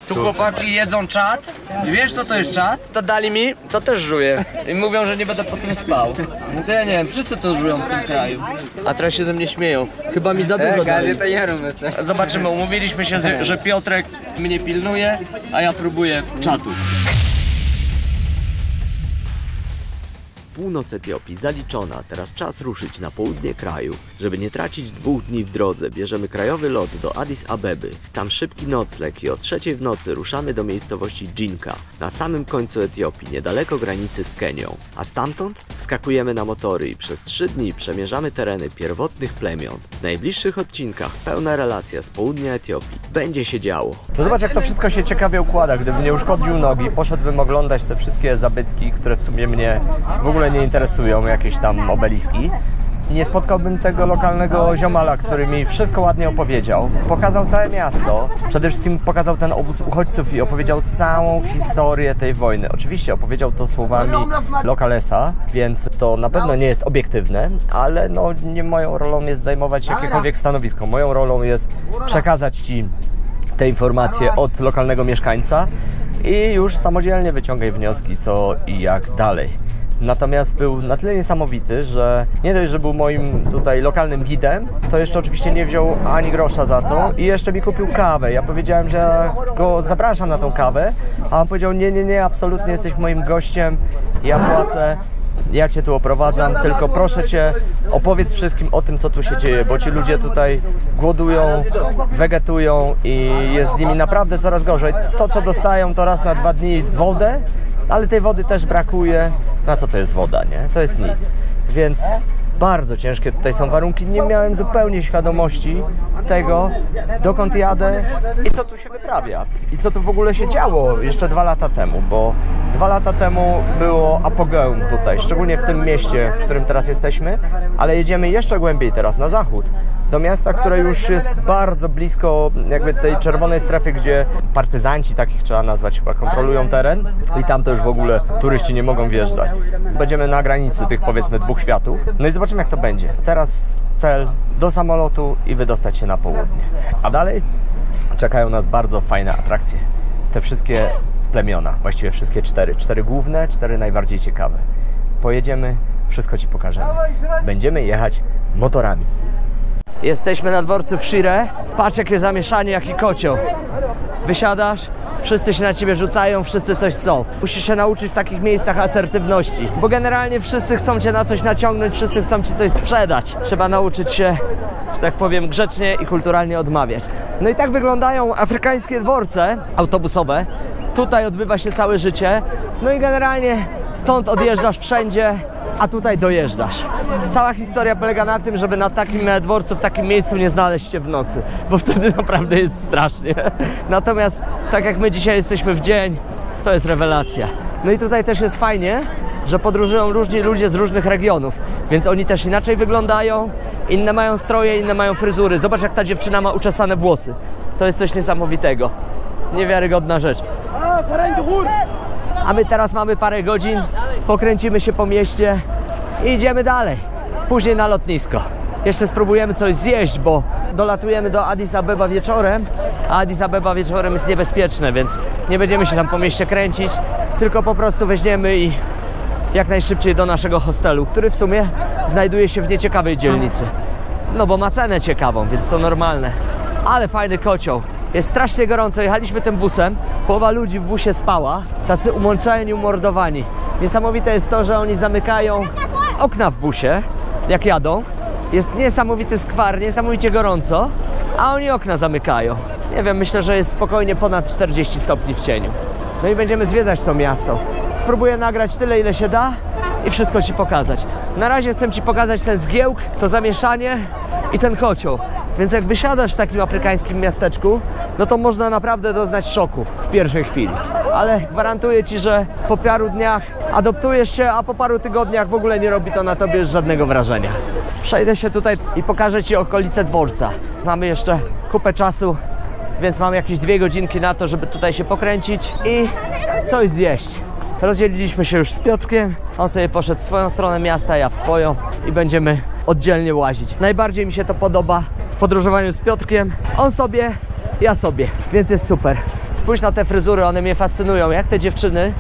Tu chłopaki jedzą czat. I wiesz co to jest czat? To dali mi, to też żuję. I mówią, że nie będę potem spał. No to ja nie wiem, wszyscy to żują w tym kraju. A teraz się ze mnie śmieją. Chyba mi za dużo dali. Zobaczymy, umówiliśmy się, że Piotrek mnie pilnuje, a ja próbuję czatu. Północ Etiopii zaliczona, teraz czas ruszyć na południe kraju. Żeby nie tracić 2 dni w drodze, bierzemy krajowy lot do Addis Abeby. Tam szybki nocleg i o 3:00 w nocy ruszamy do miejscowości Jinka, na samym końcu Etiopii, niedaleko granicy z Kenią. A stamtąd wskakujemy na motory i przez 3 dni przemierzamy tereny pierwotnych plemion. W najbliższych odcinkach pełna relacja z południa Etiopii. Będzie się działo. No zobacz, jak to wszystko się ciekawie układa. Gdybym nie uszkodził nogi, poszedłbym oglądać te wszystkie zabytki, które w sumie mnie w ogóle nie interesują, jakieś tam obeliski. Nie spotkałbym tego lokalnego ziomala, który mi wszystko ładnie opowiedział. Pokazał całe miasto. Przede wszystkim pokazał ten obóz uchodźców i opowiedział całą historię tej wojny. Oczywiście opowiedział to słowami lokalesa, więc to na pewno nie jest obiektywne, ale no nie moją rolą jest zajmować jakiekolwiek stanowisko. Moją rolą jest przekazać Ci te informacje od lokalnego mieszkańca i już samodzielnie wyciągaj wnioski, co i jak dalej. Natomiast był na tyle niesamowity, że nie dość, że był moim tutaj lokalnym gidem, to jeszcze oczywiście nie wziął ani grosza za to i jeszcze mi kupił kawę. Ja powiedziałem, że go zapraszam na tą kawę, a on powiedział: nie, absolutnie jesteś moim gościem, ja płacę, ja Cię tu oprowadzam, tylko proszę Cię, opowiedz wszystkim o tym, co tu się dzieje, bo ci ludzie tutaj głodują, wegetują i jest z nimi naprawdę coraz gorzej. To, co dostają, to raz na 2 dni wodę, ale tej wody też brakuje. Na co to jest woda, nie? To jest nic. Więc bardzo ciężkie tutaj są warunki. Nie miałem zupełnie świadomości tego, dokąd jadę i co tu się wyprawia. I co tu w ogóle się działo jeszcze 2 lata temu, bo 2 lata temu było apogeum tutaj, szczególnie w tym mieście, w którym teraz jesteśmy, ale jedziemy jeszcze głębiej teraz, na zachód, do miasta, które już jest bardzo blisko jakby tej czerwonej strefy, gdzie partyzanci, takich trzeba nazwać chyba, kontrolują teren i tam to już w ogóle turyści nie mogą wjeżdżać. Będziemy na granicy tych, powiedzmy, 2 światów. No i zobaczymy, jak to będzie. Teraz cel do samolotu i wydostać się na południe. A dalej czekają nas bardzo fajne atrakcje. Te wszystkie plemiona, właściwie wszystkie 4. 4 główne, 4 najbardziej ciekawe. Pojedziemy, wszystko Ci pokażemy. Będziemy jechać motorami. Jesteśmy na dworcu w Shire. Patrz, jakie zamieszanie, jaki kocioł. Wysiadasz, wszyscy się na ciebie rzucają, wszyscy coś chcą. Musisz się nauczyć w takich miejscach asertywności, bo generalnie wszyscy chcą cię na coś naciągnąć, wszyscy chcą ci coś sprzedać. Trzeba nauczyć się, że tak powiem, grzecznie i kulturalnie odmawiać. No i tak wyglądają afrykańskie dworce autobusowe. Tutaj odbywa się całe życie. No i generalnie stąd odjeżdżasz wszędzie, a tutaj dojeżdżasz. Cała historia polega na tym, żeby na takim dworcu, w takim miejscu nie znaleźć się w nocy, bo wtedy naprawdę jest strasznie. Natomiast tak jak my dzisiaj jesteśmy w dzień, to jest rewelacja. No i tutaj też jest fajnie, że podróżują różni ludzie z różnych regionów, więc oni też inaczej wyglądają, inne mają stroje, inne mają fryzury. Zobacz, jak ta dziewczyna ma uczesane włosy. To jest coś niesamowitego. Niewiarygodna rzecz. A my teraz mamy parę godzin, pokręcimy się po mieście i idziemy dalej. Później na lotnisko. Jeszcze spróbujemy coś zjeść, bo dolatujemy do Addis Abeba wieczorem, a Addis Abeba wieczorem jest niebezpieczne, więc nie będziemy się tam po mieście kręcić, tylko po prostu weźmiemy i jak najszybciej do naszego hostelu, który w sumie znajduje się w nieciekawej dzielnicy. No bo ma cenę ciekawą, więc to normalne. Ale fajny kocioł. Jest strasznie gorąco, jechaliśmy tym busem, połowa ludzi w busie spała, tacy umączeni, umordowani. Niesamowite jest to, że oni zamykają okna w busie, jak jadą. Jest niesamowity skwar, niesamowicie gorąco, a oni okna zamykają. Nie wiem, myślę, że jest spokojnie ponad 40 stopni w cieniu. No i będziemy zwiedzać to miasto. Spróbuję nagrać tyle, ile się da i wszystko Ci pokazać. Na razie chcę Ci pokazać ten zgiełk, to zamieszanie i ten kocioł. Więc jak wysiadasz w takim afrykańskim miasteczku, no to można naprawdę doznać szoku w pierwszej chwili. Ale gwarantuję Ci, że po paru dniach adoptujesz się, a po paru tygodniach w ogóle nie robi to na Tobie już żadnego wrażenia. Przejdę się tutaj i pokażę Ci okolice dworca. Mamy jeszcze kupę czasu, więc mam jakieś 2 godzinki na to, żeby tutaj się pokręcić i coś zjeść. Rozdzieliliśmy się już z Piotrkiem, on sobie poszedł w swoją stronę miasta, ja w swoją i będziemy oddzielnie łazić. Najbardziej mi się to podoba w podróżowaniu z Piotrkiem. On sobie, ja sobie, więc jest super. Spójrz na te fryzury, one mnie fascynują. Jak te dziewczyny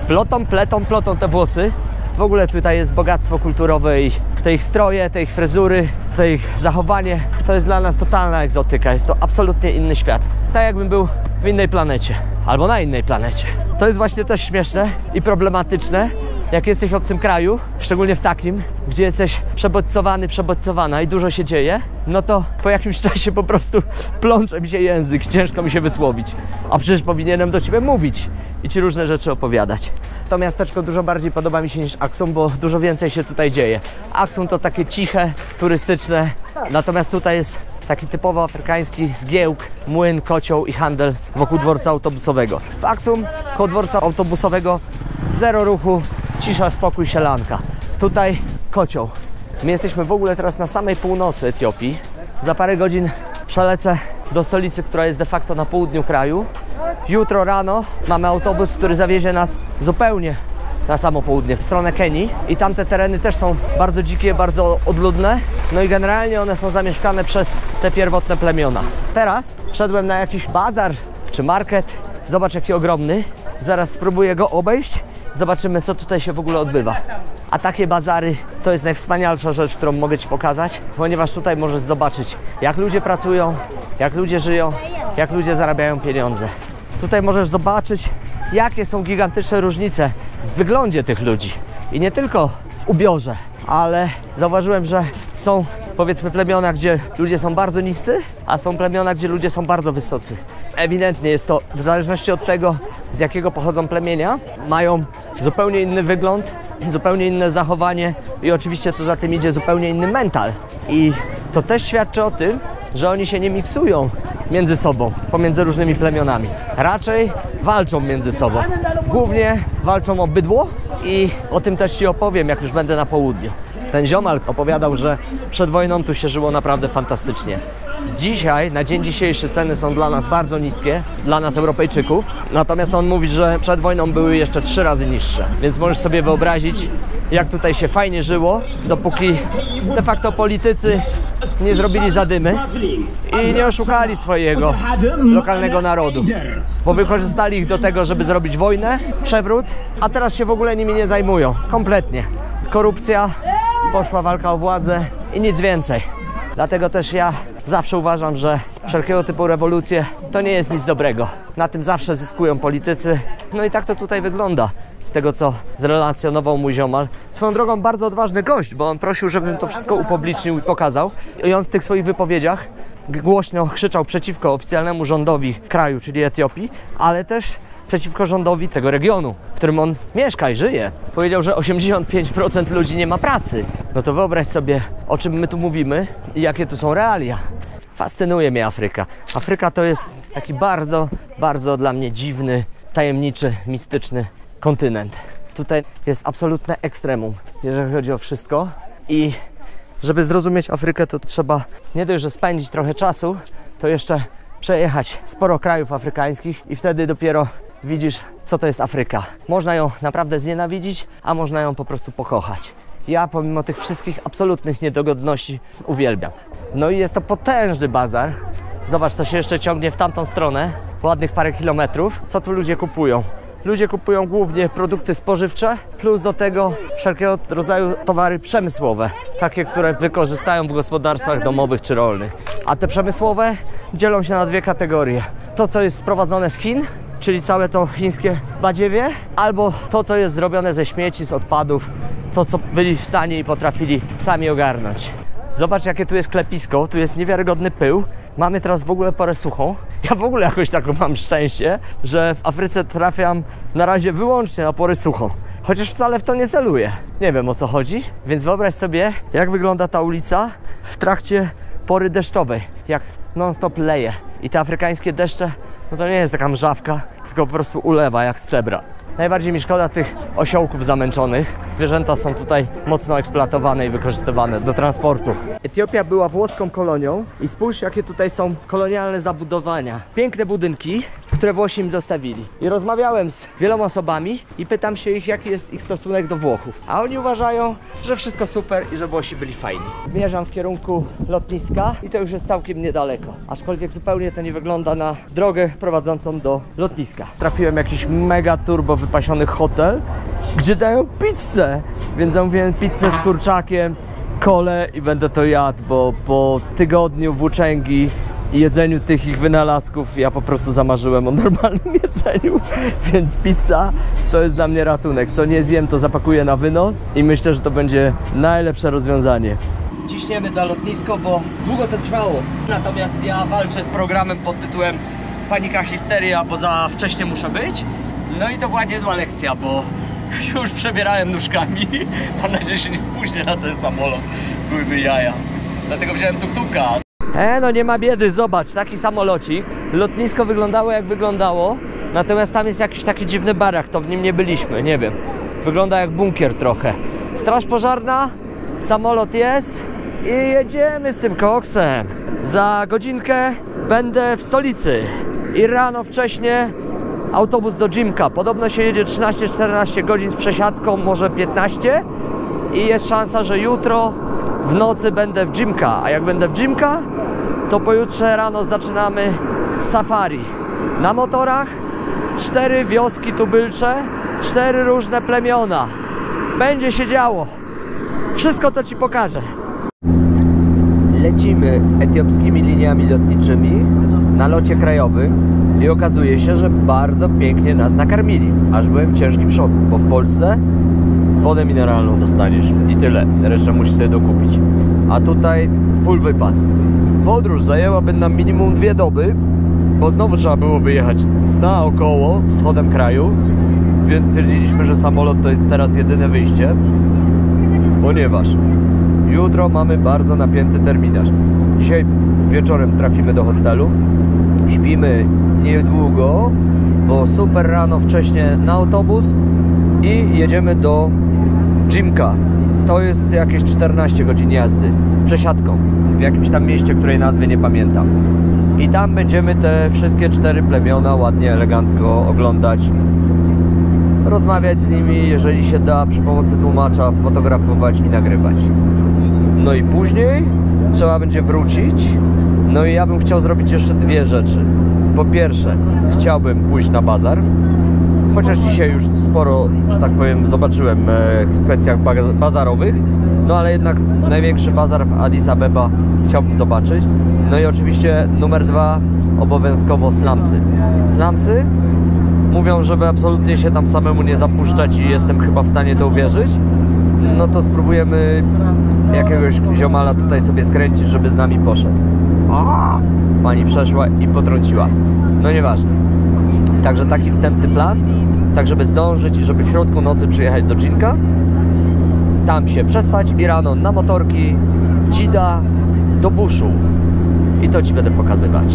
plotą te włosy. W ogóle tutaj jest bogactwo kulturowe i te ich stroje, te ich fryzury, to ich zachowanie. To jest dla nas totalna egzotyka. Jest to absolutnie inny świat. Tak jakbym był w innej planecie. Albo na innej planecie. To jest właśnie też śmieszne i problematyczne. Jak jesteś w obcym kraju, szczególnie w takim, gdzie jesteś przebodźcowana i dużo się dzieje, no to po jakimś czasie po prostu plącze mi się język, ciężko mi się wysłowić. A przecież powinienem do ciebie mówić i ci różne rzeczy opowiadać. To miasteczko dużo bardziej podoba mi się niż Aksum, bo dużo więcej się tutaj dzieje. Aksum to takie ciche, turystyczne, natomiast tutaj jest taki typowo afrykański zgiełk, młyn, kocioł i handel wokół dworca autobusowego. W Aksum koło dworca autobusowego zero ruchu, cisza, spokój, sielanka. Tutaj kocioł. My jesteśmy w ogóle teraz na samej północy Etiopii. Za parę godzin przelecę do stolicy, która jest de facto na południu kraju. Jutro rano mamy autobus, który zawiezie nas zupełnie na samo południe, w stronę Kenii. I tamte tereny też są bardzo dzikie, bardzo odludne. No i generalnie one są zamieszkane przez te pierwotne plemiona. Teraz wszedłem na jakiś bazar czy market. Zobacz, jaki ogromny. Zaraz spróbuję go obejść. Zobaczymy, co tutaj się w ogóle odbywa. A takie bazary to jest najwspanialsza rzecz, którą mogę Ci pokazać, ponieważ tutaj możesz zobaczyć, jak ludzie pracują, jak ludzie żyją, jak ludzie zarabiają pieniądze. Tutaj możesz zobaczyć, jakie są gigantyczne różnice w wyglądzie tych ludzi. I nie tylko w ubiorze, ale zauważyłem, że są, powiedzmy, plemiona, gdzie ludzie są bardzo niscy, a są plemiona, gdzie ludzie są bardzo wysocy. Ewidentnie jest to, w zależności od tego, z jakiego pochodzą plemienia, mają zupełnie inny wygląd, zupełnie inne zachowanie i oczywiście, co za tym idzie, zupełnie inny mental. I to też świadczy o tym, że oni się nie miksują między sobą, pomiędzy różnymi plemionami. Raczej walczą między sobą. Głównie walczą o bydło i o tym też Ci opowiem, jak już będę na południu. Ten ziomal opowiadał, że przed wojną tu się żyło naprawdę fantastycznie. Dzisiaj, na dzień dzisiejszy, ceny są dla nas bardzo niskie, dla nas Europejczyków. Natomiast on mówi, że przed wojną były jeszcze 3 razy niższe. Więc możesz sobie wyobrazić, jak tutaj się fajnie żyło, dopóki de facto politycy nie zrobili zadymy i nie oszukali swojego lokalnego narodu. Bo wykorzystali ich do tego, żeby zrobić wojnę, przewrót, a teraz się w ogóle nimi nie zajmują. Kompletnie. Korupcja, poszła walka o władzę i nic więcej. Dlatego też ja zawsze uważam, że wszelkiego typu rewolucje to nie jest nic dobrego. Na tym zawsze zyskują politycy. No i tak to tutaj wygląda, z tego co zrelacjonował mój ziomal. Swoją drogą bardzo odważny gość, bo on prosił, żebym to wszystko upublicznił i pokazał. I on w tych swoich wypowiedziach głośno krzyczał przeciwko oficjalnemu rządowi kraju, czyli Etiopii, ale też przeciwko rządowi tego regionu, w którym on mieszka i żyje. Powiedział, że 85% ludzi nie ma pracy. No to wyobraź sobie, o czym my tu mówimy i jakie tu są realia. Fascynuje mnie Afryka. Afryka to jest taki bardzo, bardzo dla mnie dziwny, tajemniczy, mistyczny kontynent. Tutaj jest absolutne ekstremum, jeżeli chodzi o wszystko. I żeby zrozumieć Afrykę, to trzeba nie dość, że spędzić trochę czasu, to jeszcze przejechać sporo krajów afrykańskich i wtedy dopiero widzisz, co to jest Afryka. Można ją naprawdę znienawidzić, a można ją po prostu pokochać. Ja pomimo tych wszystkich absolutnych niedogodności uwielbiam. No i jest to potężny bazar. Zobacz, to się jeszcze ciągnie w tamtą stronę, ładnych parę kilometrów. Co tu ludzie kupują? Ludzie kupują głównie produkty spożywcze, plus do tego wszelkiego rodzaju towary przemysłowe, takie, które wykorzystają w gospodarstwach domowych czy rolnych. A te przemysłowe dzielą się na 2 kategorie. To, co jest sprowadzone z Chin, czyli całe to chińskie badziewie, albo to, co jest zrobione ze śmieci, z odpadów, to, co byli w stanie i potrafili sami ogarnąć. Zobacz, jakie tu jest klepisko, tu jest niewiarygodny pył. Mamy teraz w ogóle porę suchą. Ja w ogóle jakoś taką mam szczęście, że w Afryce trafiam na razie wyłącznie na porę suchą. Chociaż wcale w to nie celuję. Nie wiem, o co chodzi, więc wyobraź sobie, jak wygląda ta ulica w trakcie pory deszczowej. Jak non-stop leje. I te afrykańskie deszcze, no to nie jest taka mrzawka, tylko po prostu ulewa jak z cebra. Najbardziej mi szkoda tych osiołków zamęczonych. Zwierzęta są tutaj mocno eksploatowane i wykorzystywane do transportu. Etiopia była włoską kolonią i spójrz, jakie tutaj są kolonialne zabudowania. Piękne budynki, które Włosi im zostawili. I rozmawiałem z wieloma osobami i pytam się ich, jaki jest ich stosunek do Włochów. A oni uważają, że wszystko super i że Włosi byli fajni. Zmierzam w kierunku lotniska i to już jest całkiem niedaleko. Aczkolwiek zupełnie to nie wygląda na drogę prowadzącą do lotniska. Trafiłem w jakiś mega turbo wypasiony hotel, gdzie dają pizzę. Więc zamówiłem pizzę z kurczakiem, kolę i będę to jadł, bo po tygodniu włóczęgi i jedzeniu tych ich wynalazków ja po prostu zamarzyłem o normalnym jedzeniu. Więc pizza to jest dla mnie ratunek. Co nie zjem, to zapakuję na wynos i myślę, że to będzie najlepsze rozwiązanie. Ciśniemy na lotnisko, bo długo to trwało. Natomiast ja walczę z programem pod tytułem Panika, histeria, bo za wcześnie muszę być. No i to była niezła lekcja, bo już przebierałem nóżkami. Mam nadzieję, że się nie spóźnię na ten samolot. Byłyby jaja. Dlatego wziąłem tuk-tuka. No nie ma biedy, zobacz, taki samolocik. Lotnisko wyglądało jak wyglądało. Natomiast tam jest jakiś taki dziwny barak, to w nim nie byliśmy, nie wiem. Wygląda jak bunkier trochę. Straż pożarna, samolot jest i jedziemy z tym koksem. Za godzinkę będę w stolicy i rano wcześnie autobus do Dżimka. Podobno się jedzie 13-14 godzin z przesiadką, może 15 i jest szansa, że jutro w nocy będę w Dżimka, a jak będę w Dżimka, to pojutrze rano zaczynamy safari. Na motorach 4 wioski tubylcze, 4 różne plemiona. Będzie się działo. Wszystko to ci pokażę. Lecimy etiopskimi liniami lotniczymi na locie krajowym i okazuje się, że bardzo pięknie nas nakarmili. Aż byłem w ciężkim szoku, bo w Polsce wodę mineralną dostaniesz i tyle. Resztę musisz sobie dokupić. A tutaj full wypas. Podróż zajęłaby nam minimum 2 doby, bo znowu trzeba byłoby jechać naokoło wschodem kraju, więc stwierdziliśmy, że samolot to jest teraz jedyne wyjście, ponieważ jutro mamy bardzo napięty terminarz. Dzisiaj wieczorem trafimy do hostelu, śpimy niedługo, bo super rano wcześnie na autobus i jedziemy do Dżimka. To jest jakieś 14 godzin jazdy z przesiadką w jakimś tam mieście, której nazwy nie pamiętam. I tam będziemy te wszystkie 4 plemiona ładnie, elegancko oglądać, rozmawiać z nimi, jeżeli się da, przy pomocy tłumacza, fotografować i nagrywać. No i później trzeba będzie wrócić. No i ja bym chciał zrobić jeszcze 2 rzeczy. Po pierwsze, chciałbym pójść na bazar. Chociaż dzisiaj już sporo, że tak powiem, zobaczyłem w kwestiach bazarowych. No ale jednak największy bazar w Addis Abeba chciałbym zobaczyć. No i oczywiście numer 2, obowiązkowo slumsy. Slumsy mówią, żeby absolutnie się tam samemu nie zapuszczać i jestem chyba w stanie to uwierzyć. No to spróbujemy jakiegoś ziomala tutaj sobie skręcić, żeby z nami poszedł. Pani przeszła i potrąciła. No nieważne. Także taki wstępny plan, tak żeby zdążyć i żeby w środku nocy przyjechać do Dżinka, tam się przespać i rano na motorki, dzida, do buszu. I to ci będę pokazywać.